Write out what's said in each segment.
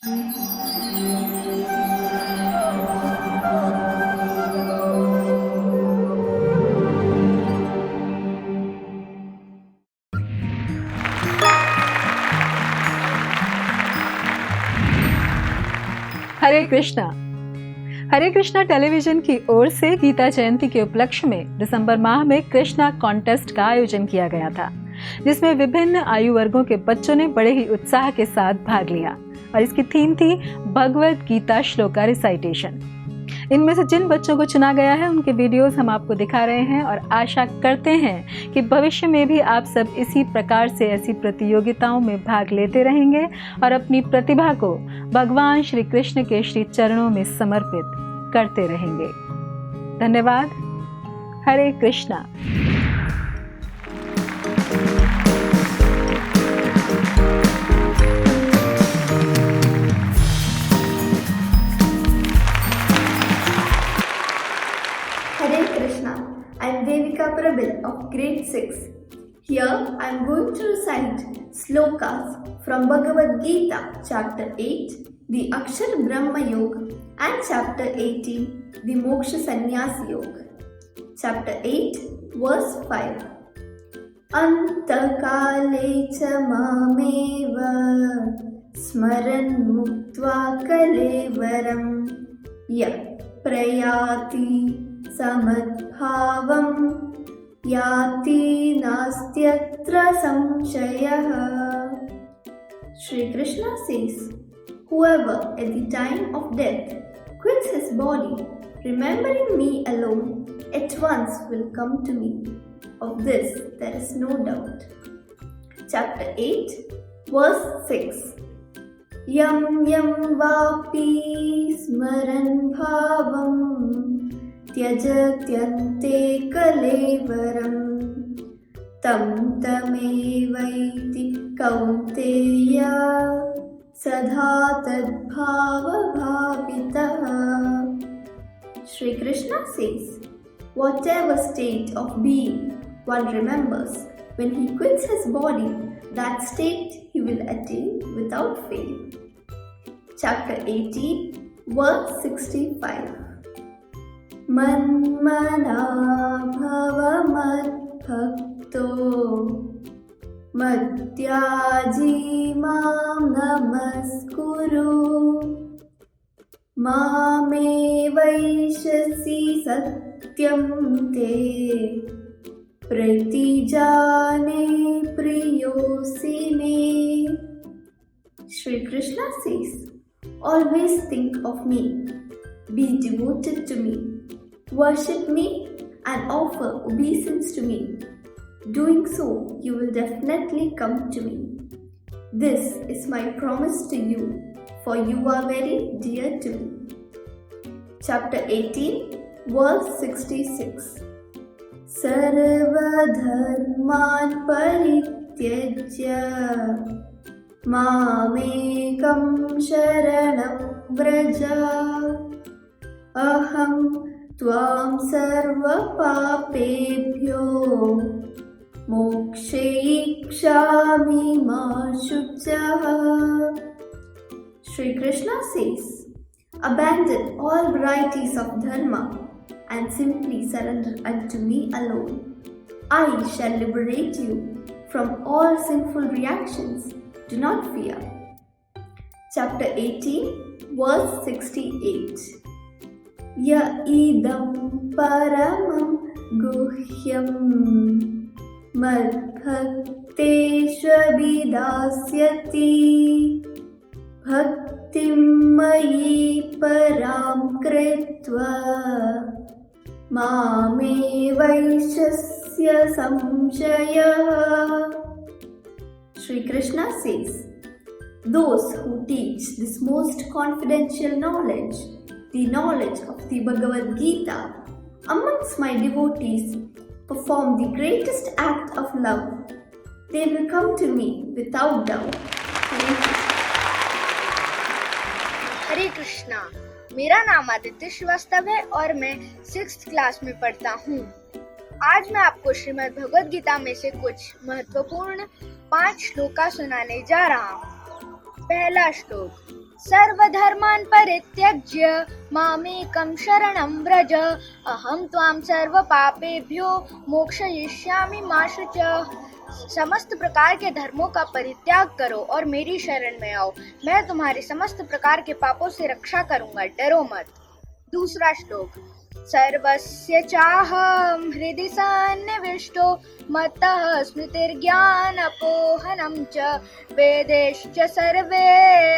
हरे कृष्णा। हरे Krishna television की ओर से गीता जयंती के उपलक्ष्य में दिसंबर माह में कृष्णा कॉन्टेस्ट का आयोजन किया गया था, जिसमें विभिन्न आयु वर्गों के बच्चों ने बड़े ही उत्साह के साथ भाग लिया और इसकी थीम थी भगवद गीता श्लोका रिसाइटेशन। इनमें से जिन बच्चों को चुना गया है उनके वीडियोस हम आपको दिखा रहे हैं और आशा करते हैं कि भविष्य में भी आप सब इसी प्रकार से ऐसी प्रतियोगिताओं में भाग लेते रहेंगे और अपनी प्रतिभा को भगवान श्री कृष्ण के श्री चरणों में समर्पित करते रहेंगे। धन्यवाद। हरे Krishna. Hare Krishna, I am Devika Prabal of grade 6. Here I am going to recite slokas from Bhagavad Gita chapter 8, the Akshar Brahma Yoga, and chapter 18, the Moksha Sannyasa Yoga. Chapter 8, verse 5. Antakale cha mameva smaran muktva kalevaram ya prayati samadbhavam yati nastyatra samshayah. Shri Krishna says, whoever at the time of death quits his body, remembering me alone, at once will come to me. Of this there is no doubt. Chapter 8, verse 6. Yam yam vapi smaran bhavam tyajatyante kalevaram tam tamevaiti kaunteya sadha tadbhava bhavitah. Shri Krishna says, whatever state of being one remembers, when he quits his body, that state he will attain without fail. Chapter 18, verse 65. Manmana bhava madbhakto madhyaji mam namaskuru mame vaishasi satyam te pratijane priyosi me. Shri Krishna says, always think of me, be devoted to me, worship me and offer obeisance to me. Doing so, you will definitely come to me. This is my promise to you, for you are very dear to me. Chapter 18, verse 66. Sarva dharman parityajya mamekam sharanam vraja aham tvam sarva papebhyo mokshayikshami ma shuchah. Shri Krishna says, abandon all varieties of dharma and simply surrender unto me alone. I shall liberate you from all sinful reactions. Do not fear. Chapter 18, verse 68. Ya idam paramam guhyam madbhakteshvabidasyati bhaktim mayi param kritva mame vaishasya samshayah. Shri Krishna says, those who teach this most confidential knowledge, the knowledge of the Bhagavad Gita, amongst my devotees, perform the greatest act of love. They will come to me without doubt. हरे कृष्णा। मेरा नाम आदित्य श्रीवास्तव है और मैं 6th class में पढ़ता हूँ। आज मैं आपको श्रीमद् भगवद गीता में से कुछ महत्वपूर्ण 5 श्लोका सुनाने जा रहा हूँ। पहला श्लोक, सर्वधर्मान् परित्यज्य मामेकं शरणं व्रज अहं त्वां सर्वपापेभ्यो मोक्षयिष्यामि मा शुचः। समस्त प्रकार के धर्मों का परित्याग करो और मेरी शरण में आओ, मैं तुम्हारे समस्त प्रकार के पापों से रक्षा करूंगा, डरो मत। दूसरा श्लोक। सर्वस्य चाहं हृदि सन्निविष्टो मत्तः स्मृतिर्ज्ञानपोहनं च वेदैश्च सर्वे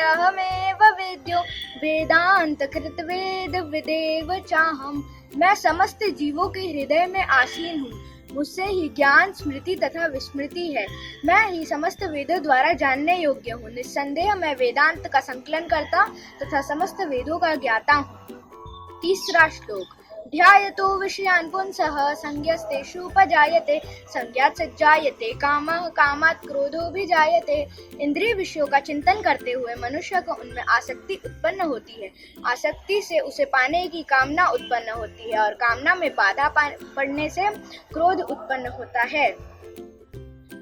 अहमेव विद्यो वेदान्तकृत वेद विदेव चाहम्। मैं समस्त जीवों के हृदय में आसीन हूँ, मुझसे ही ज्ञान, स्मृति तथा विस्मृति है। मैं ही समस्त वेदों द्वारा जानने योग्य हूँ। निस्संदेह मैं वेदांत का संकलन करता तथा समस्त वेदों का ज्ञाता हूँ। तीसरा श्लोक। ध्यायतो विषयान् पुंसः संज्ञस्तेषुपजायते संज्ञात् सज्जायते कामः कामात् क्रोधोऽभिजायते। इंद्रिय विषयों का चिंतन करते हुए मनुष्य को उनमें आसक्ति उत्पन्न होती है, आसक्ति से उसे पाने की कामना उत्पन्न होती है और कामना में बाधा पड़ने से क्रोध उत्पन्न होता है।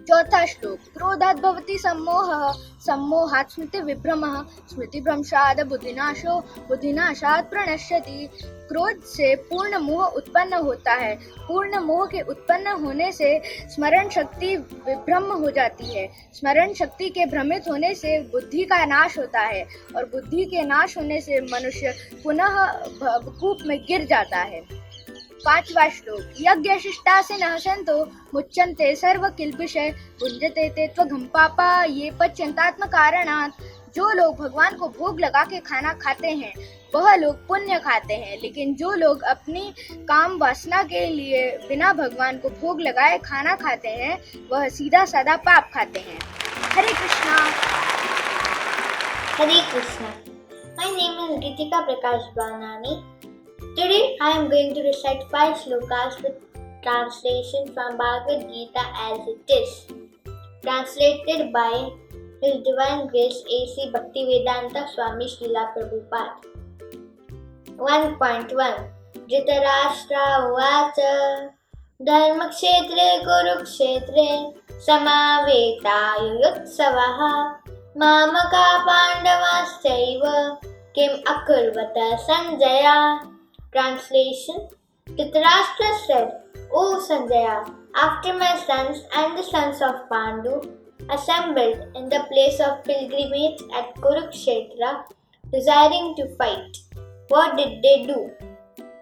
चौथा श्लोक। क्रोधात् भवति सम्मोहः सम्मोहात् स्मृति विभ्रमः स्मृतिभ्रंशात् बुद्धिनाशो बुद्धिनाशात् प्रणश्यति। क्रोध से पूर्ण मोह उत्पन्न होता है, पूर्ण मोह के उत्पन्न होने से स्मरण शक्ति विभ्रम हो जाती है, स्मरण शक्ति के भ्रमित होने से बुद्धि का नाश होता है और बुद्धि के नाश होने से मनुष्य पुनः भवकूप में गिर जाता है। पांचवा श्लोक। यज्ञशिष्टासिनः सन्तो मुच्यन्ते सर्वकिल्बिषै भुञ्जते ते त्वघं पापा ये पच्यन्तात्मकारणात्। जो लोग भगवान को भोग लगा के खाना खाते हैं वह लोग पुण्य खाते हैं, लेकिन जो लोग अपनी काम वासना के लिए बिना भगवान को भोग लगाए खाना खाते हैं वह सीधा साधा पाप खाते हैं। हरे Krishna. Hare Krishna. My name is Ritika Prakash Banani. Today I am going to recite 5 shlokas with translation from Bhagavad Gita as it is. Translated by His Divine Grace A.C. Bhaktivedanta Swami Srila Prabhupada. 1.1 Dhritarashtra Uvacha Dharmakshetre Kurukshetre Samavetayutsavaha Mamaka Pandavaschaiva Kim Akurvata Sanjaya. Translation. Dhritarashtra said, O Sanjaya, after my sons and the sons of Pandu assembled in the place of pilgrimage at Kurukshetra, desiring to fight, what did they do?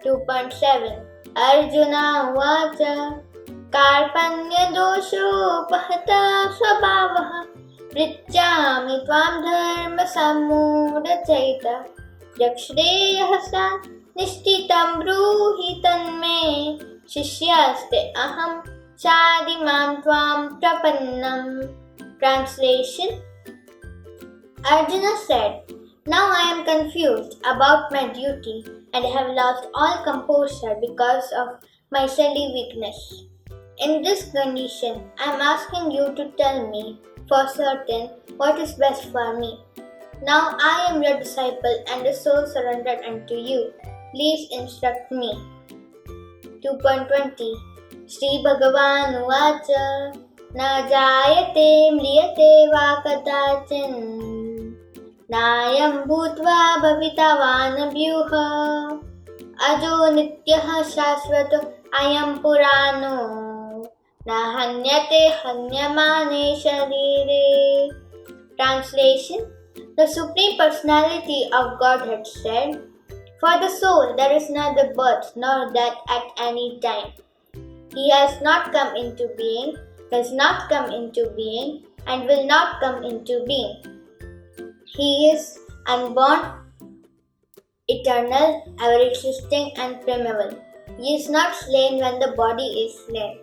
2.7 Arjuna Uvacha Karpanya Dosho Pahata Swabhavaha Prithyami Tvam Dharma Sammuda Chaita Yakshreyaha Nishtitam Bruhi Tanme Shishyaste Aham Chadimam Tvam Prapannam. Translation. Arjuna said, now I am confused about my duty and have lost all composure because of my silly weakness. In this condition, I am asking you to tell me for certain what is best for me. Now I am your disciple and a soul surrendered unto you. Please instruct me. 2.20 Shri Bhagavan Uvacha Na jayate mriyate va kadachan Nayam bhutva bhavitavan vyuha Ajo nityaha shashvato ayam purano Na hanyate hanyamane sharire. Translation. The Supreme Personality of Godhead said, for the soul there is neither birth nor death at any time. He has not come into being, does not come into being, and will not come into being. He is unborn, eternal, ever-existing, and primeval. He is not slain when the body is slain.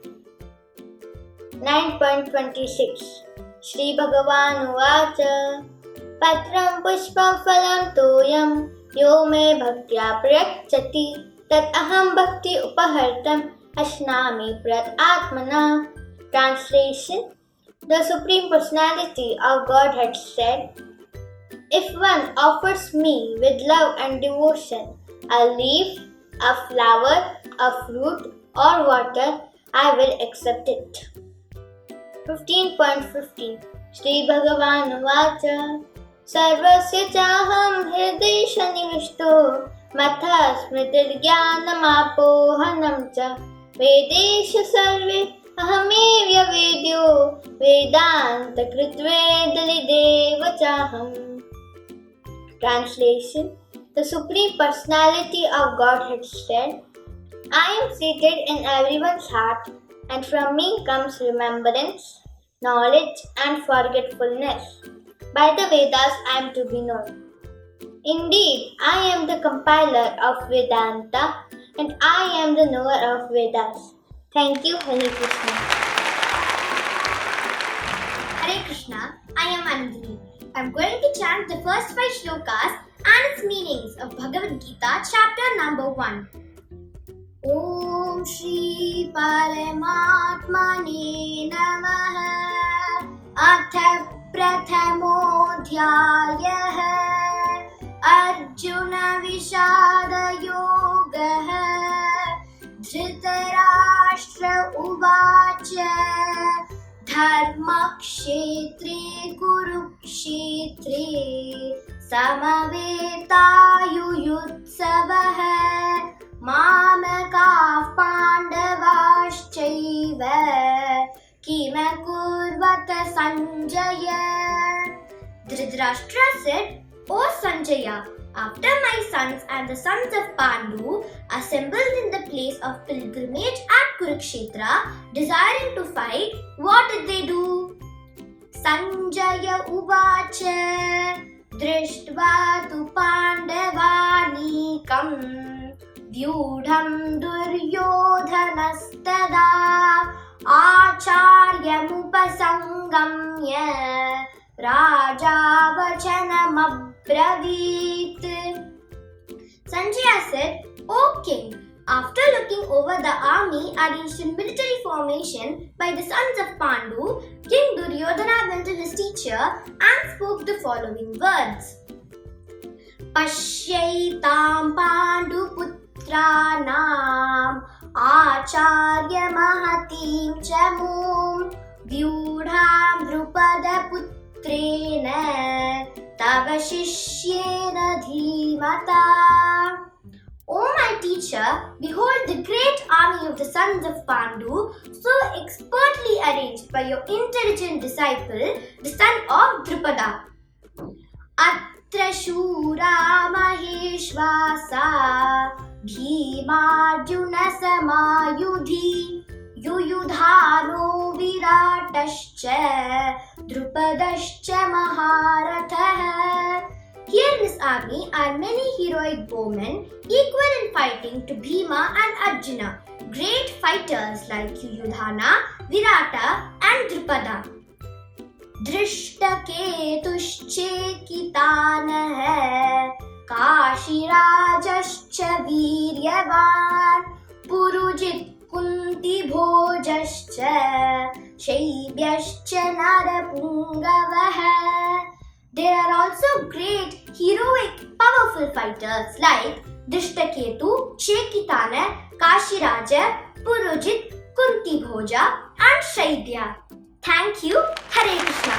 9.26 Shri Bhagavan Uvacha Patram Pushpam Phalam Toyam Yo me bhaktya prayachati tat aham bhakti upahartam ashnami prat atmana. Translation. The Supreme Personality of Godhead said, if one offers me with love and devotion a leaf, a flower, a fruit or water, I will accept it. 15.15 Shri Bhagavan Uvacha सर्वस्य चाहं हृदि सन्निविष्टो मथा स्मृतिर्ज्ञानमापोहनं च वेदेषु सर्वे अहमेव वेद्यो वेदान्तकृत्वेदलिदेव चाहम्. Translation: The Supreme Personality of Godhead said, I am seated in everyone's heart, and from me comes remembrance, knowledge, and forgetfulness. By the Vedas I am to be known. Indeed, I am the compiler of Vedanta, and I am the knower of Vedas. Thank you, Hare Krishna. Hare Krishna, I am Anandini. I'm going to chant the first 5 shlokas and its meanings of Bhagavad Gita, chapter number 1. Om Shri Paramatmane Namaha Atha Prathamodhyayah Arjuna Vishada Yogaha Dhritarashtra Uvacha Dharmakshetre Kurukshetre Samavetaayuyutsavah Mamakaः Pandavaschaiva Kimakurvata Sanjaya. Dhritarashtra said, O Sanjaya, after my sons and the sons of Pandu assembled in the place of pilgrimage at Kurukshetra, desiring to fight, what did they do? Sanjaya Uvacha Drishtva tu Pandavanekam Vyudham Duryodhanastada Acharyamupasangamya Raja Vachanamabravit. Sanjaya said, O king, after looking over the army arranged in military formation by the sons of Pandu, King Duryodhana went to his teacher and spoke the following words. Pashyaitam Pandu Putranam Acharya Mahatim Chamum Vyudham Drupada Putrena Tava Shishyena Dhimata. O my teacher, behold the great army of the sons of Pandu, so expertly arranged by your intelligent disciple, the son of Drupada. Atra Shura Maheshvasa Bhimarjuna Samayudhi Yuyudhano Viratascha Drupadascha Maharatha. Here in this army are many heroic bowmen equal in fighting to Bhima and Arjuna, great fighters like Yuyudhana, Virata and Drupada. Drishtaketushchekitanah Kashirajascha Viryavan Purujit Kunti Bhojascha Shaibyascha Narapungavah. There are also great, heroic, powerful fighters like Drishtaketu, Shekitana, Kashiraja, Purujit, Kunti Bhoja and Shaibya. Thank you. Hare Krishna.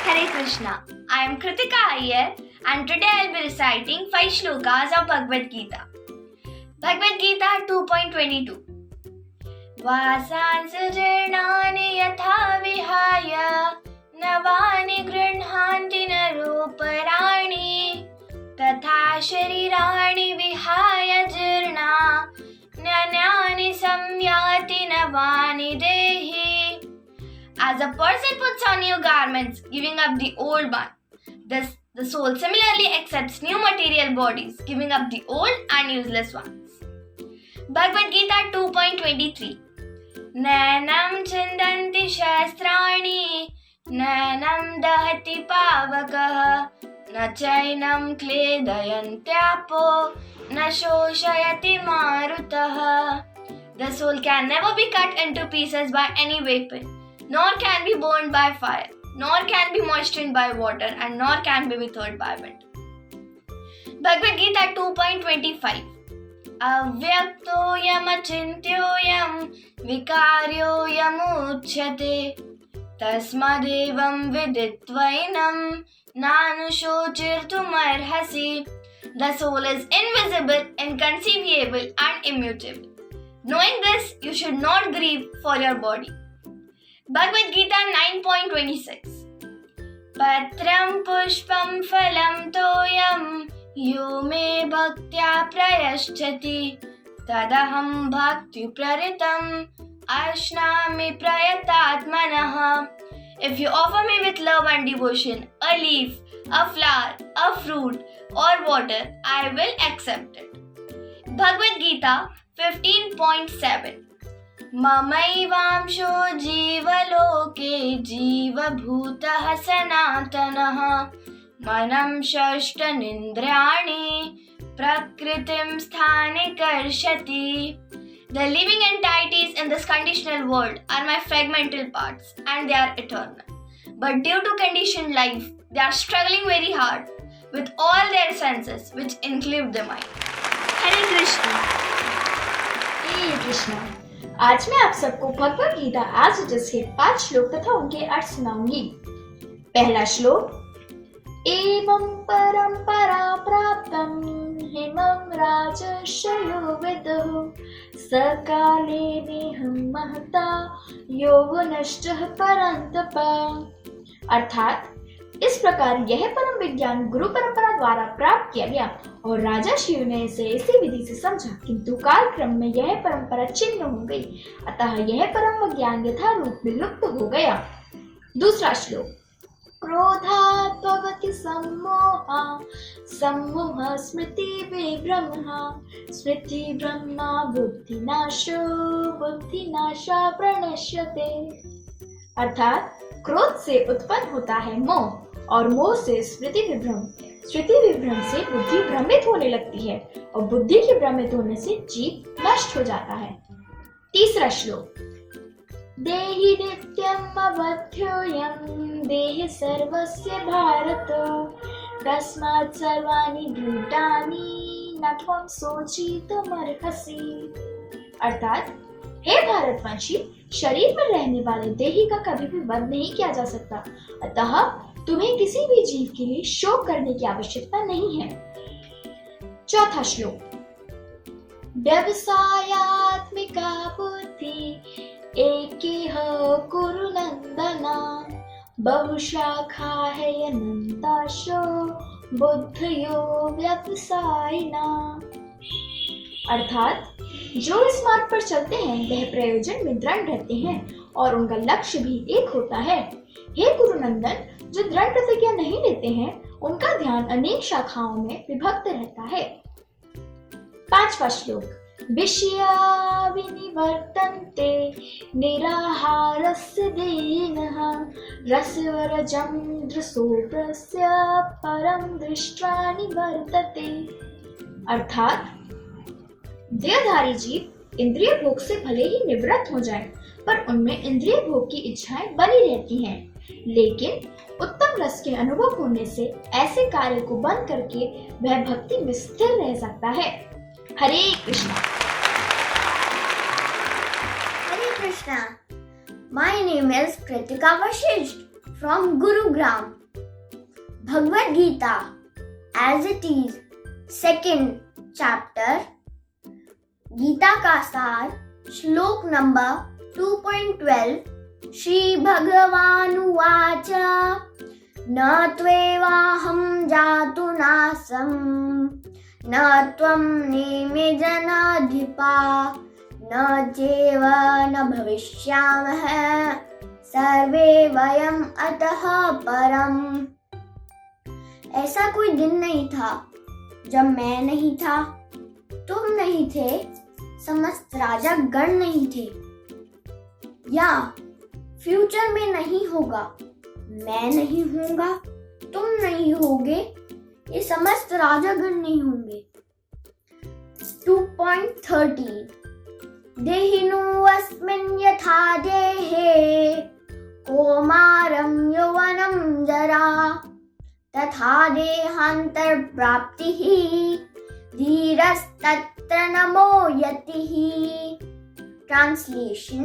Hare Krishna. I am Kritika Iyer and today I will be reciting 5 shlokas of Bhagavad Gita. Bhagavad Gita 2.22. Vasansajirnani yatha vihaya Navani grinhanti naroparani Tatha sharirani vihaya jirna Nanyani samyati navani dehi. As a person puts on new garments, giving up the old one, thus the soul similarly accepts new material bodies, giving up the old and useless ones. Bhagavad Gita 2.23. Nanam chindanti shastrani Nanam dahati pavakah Na chainam kledayantyapo Na shoshayati marutah. The soul can never be cut into pieces by any weapon, nor can be burned by fire, nor can be moistened by water, and nor can be withered by wind. Bhagavad Gita 2.25. Avyaktoyam achintyoyam vikaryoyam uchyate तस्मादेवं विदित्वैनं नानुशोचिर्तुमर्हसि. The soul is invisible, inconceivable and immutable. Knowing this, you should not grieve for your body. Bhagavad Gita 9.26. Patram pushpam phalam toyam yo me bhaktya prayashyati tadaham bhakti praritam ashnami prayatatmanah. If you offer me with love and devotion a leaf, a flower, a fruit or water, I will accept it. Bhagavad Gita 15.7. ममैवांशो जीवलोके जीवभूतः सनातनः मनं षष्ठनिन्द्रियाणि प्रकृतिं स्थाने कर्षति. The living entities in this conditional world are my fragmental parts and they are eternal. But due to conditioned life, they are struggling very hard with all their senses, which include the mind. Hare Krishna. हे कृष्णा, आज मैं आप सबको भगवद गीता आज के 5 श्लोक तथा उनके अर्थ सुनाऊंगी. पहला श्लोक. एवं परंपरा प्राप्तं हिमं राजर्षयो विदुः सकाले नेहं महता योग नष्टः परन्तप. अर्थात इस प्रकार यह परम विज्ञान गुरु परंपरा द्वारा प्राप्त किया गया और राजा शिव ने इसे इसी विधि से समझा, किंतु कालक्रम में यह परंपरा छिन्न हो गई, अतः यह परम ज्ञान यथा रूप में लुप्त हो गया. दूसरा श्लोक. क्रोधात् भवति सम्मोहः सम्मोहः स्मृति विभ्रमः स्मृति ब्रह्मा बुद्धिनाशो बुद्धिनाशा प्रणश्यते. अर्थात क्रोध से उत्पन्न होता है मोह और मोह से स्मृति विभ्रम से बुद्धि भ्रमित होने लगती है और बुद्धि के भ्रमित होने से जीव नष्ट हो जाता है. तीसरा श्लोक. देहि नित्यम् अवध्योऽयं देहि सर्वस्य भारत तस्मात् सर्वाणि भूतानि न त्वं शोचितुमर्हसि. अर्थात हे भारतवंशी, शरीर में रहने वाले देही का कभी भी वध नहीं किया जा सकता, अतः तुम्हें किसी भी जीव के लिए शोक करने की आवश्यकता नहीं है. चौथा श्लोक. व्यवसायात्मिका बुद्धि एकेह कुरु नंदन बहुशाखा है अनंताशो बुद्धयो व्यवसायिना. अर्थात जो इस मार्ग पर चलते हैं वह प्रयोजन में दृढ़ रहते हैं और उनका लक्ष्य भी एक होता है. हे कुरुनंदन, जो दृढ़ प्रतिज्ञा नहीं लेते हैं उनका ध्यान अनेक शाखाओं में विभक्त रहता है. पांचवा श्लोक. विषया विनिवर्तन्ते निराहारस्य दीनः रसवरजं दृशोऽप्यस्य परं दृष्ट्वा निवर्तते. अर्थात देहधारी जीव इंद्रिय भोग से भले ही निवृत्त हो जाए, पर उनमें इंद्रिय भोग की इच्छाएं बनी रहती हैं. लेकिन उत्तम रस के अनुभव होने से ऐसे कार्य को बंद करके वह भक्ति में स्थिर रह सकता है. हरे Krishna. Hare Krishna. My name is Kritika Vashisht from Gurugram. Bhagavad Gita as it is, second chapter, Gita का सार, श्लोक नंबर 2.12. श्री भगवानुवाच न त्वेवाहं जातु नासं न त्वं नेमे जनाधिपा न चैव न भविष्यामः सर्वे वयम अतः परम. ऐसा कोई दिन नहीं था जब मैं नहीं था, तुम नहीं थे, समस्त राजा गण नहीं थे, या फ्यूचर में नहीं होगा, मैं नहीं होगा, तुम नहीं होगे, ये समस्त राजागण नहीं होंगे. 2.13 देहिनो अस्मिन् यथा देहे कौमारं यौवनं जरा तथा देहान्तर्प्राप्तिः धीरस्तत्र नमो यतिः. ट्रांसलेशन.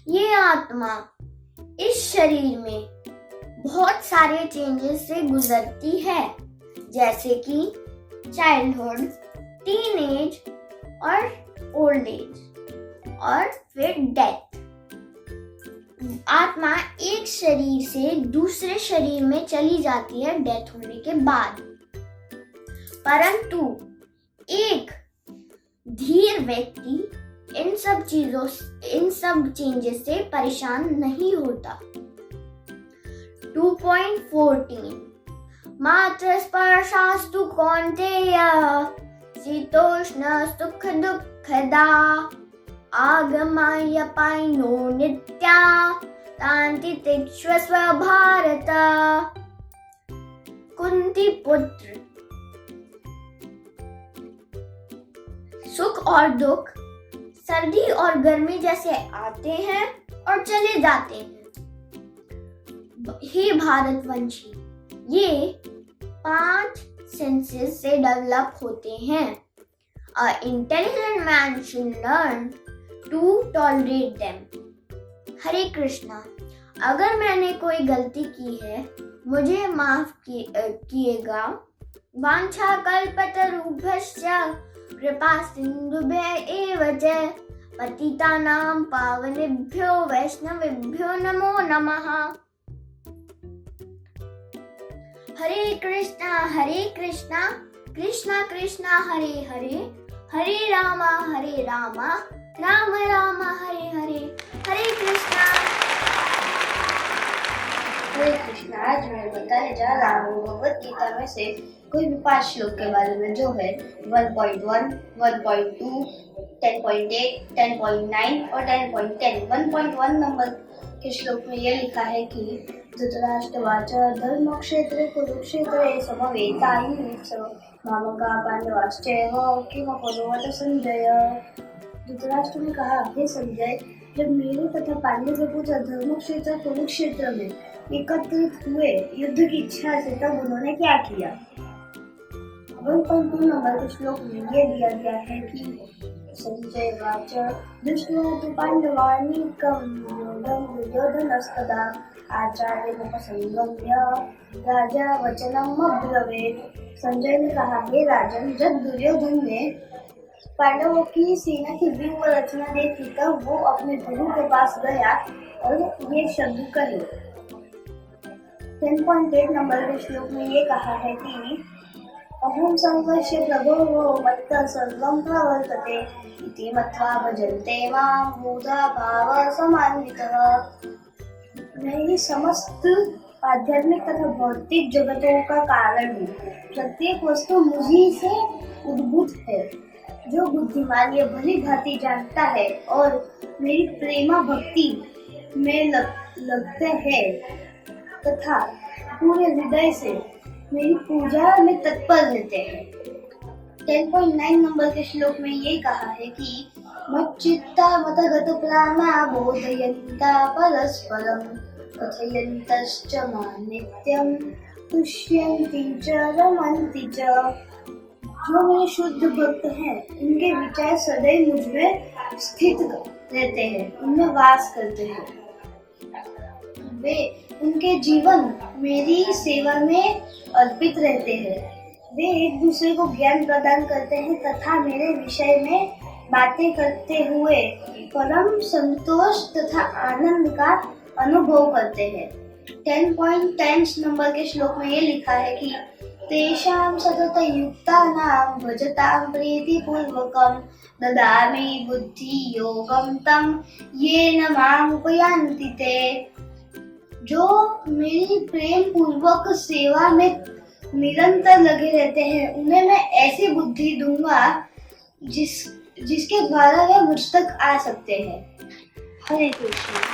ये आत्मा इस शरीर में बहुत सारे चेंजेस से गुजरती है, जैसे कि चाइल्डहुड, टीनेज और ओल्ड एज और फिर डेथ। आत्मा एक शरीर से दूसरे शरीर में चली जाती है डेथ होने के बाद, परंतु एक धीर व्यक्ति इन सब चेंजेस से परेशान नहीं होता। 2.14 मात्र स्पर्शास्तु कौन्तेय शीतोष्ण सुख दुःखदा आगमाय पायनो नित्या तान्ति तिष्ठस्व भारत। कुंती पुत्र, सुख और दुख सर्दी और गर्मी जैसे आते हैं और चले जाते हैं। हे भारतवंशी, ये 5 सेंसेस से डेवलप होते हैं। A intelligent man should learn to tolerate them. हरे कृष्णा, अगर मैंने कोई गलती की है मुझे माफ किएगा। वांछा कल्पतरुभ्यश्च कृपा सिन्धुभ्य एव च पतितानां पावनेभ्यो वैष्णवेभ्यो नमो नमः। हरे कृष्णा कृष्णा कृष्णा हरे हरे, हरे रामा राम राम हरे हरे। हरे कृष्णा। हरे कृष्णा। आज मैं बताने जा रहा हूँ भगवत गीता में से कोई भी 5 श्लोक के बारे में, जो है 1.1, 1.2, 10.8, 10.9 और 10.10। 1.1 नंबर के श्लोक में ये लिखा है कि धृतराष्ट्रवाच धर्मक्षेत्रे कुरुक्षेत्रे समवेतायुत्सव मामका पांडवाश्चैव किमकुर्वत संजय। धृतराष्ट्र ने कहा, हे संजय, जब मेरे तथा पांडव के पुत्र धर्मक्षेत्र कुरुक्षेत्र में एकत्रित हुए युद्ध की इच्छा से, तब उन्होंने क्या किया। 1.2 नंबर के श्लोक में ये दिया गया है कि संजय वाच दृष्ट्वा तु पांडवानीकं दुर्योधनस्तदा आचार्यमुपसंगम्य राजा वचनम् अब्रवीत्। संजय ने कहा, हे राजन, जब दुर्योधन ने पांडवों की सेना की व्यूह रचना देखी, तब वो अपने गुरु के पास गया और ये शब्द कहे। 10.8 नंबर के श्लोक में ये कहा है कि अहं संवश्य प्रभो मत्तः सर्वं प्रवर्तते इति मत्वा भजन्ते मां मूढा भाव समान्वितः। मैं ये समस्त आध्यात्मिक तथा भौतिक जगतों का कारण हूँ। प्रत्येक वस्तु मुझी से उद्भूत है। जो बुद्धिमान ये भली भांति जानता है और मेरी प्रेमा भक्ति में लगते हैं तथा पूरे हृदय से मेरी पूजा में तत्पर रहते हैं। 10.9 नंबर के श्लोक में ये कहा है कि मच्चित्ता मतगत प्राणा बोधयन्ता परस्परं कथयन्तश्च मां नित्यं तुष्यन्ति च रमन्ति च। जो मेरे शुद्ध भक्त हैं, उनके विचार सदैव मुझ में स्थित रहते हैं, उनमें वास करते हैं। वे उनके जीवन मेरी सेवा में अर्पित रहते हैं। वे एक दूसरे को ज्ञान प्रदान करते हैं तथा मेरे विषय में बातें करते हुए परम संतोष तथा आनंद का अनुभव करते हैं। 10.10 नंबर के श्लोक में ये लिखा है कि तेषां सतत युक्तानां भजतां प्रीतिपूर्वकं ददामि बुद्धि योगं तं येन माम् उपयान्ति ते। जो मेरी प्रेम पूर्वक सेवा में निरंतर लगे रहते हैं, उन्हें मैं ऐसी बुद्धि दूंगा जिसके द्वारा वे मुझ तक आ सकते हैं। हरे कृष्ण।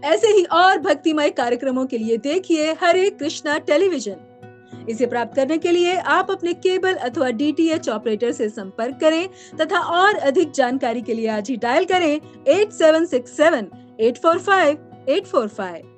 ऐसे ही और भक्तिमय कार्यक्रमों के लिए देखिए हरे कृष्णा टेलीविजन। इसे प्राप्त करने के लिए आप अपने केबल अथवा DTH ऑपरेटर से संपर्क करें तथा और अधिक जानकारी के लिए आज ही डायल करें 8767 845 845।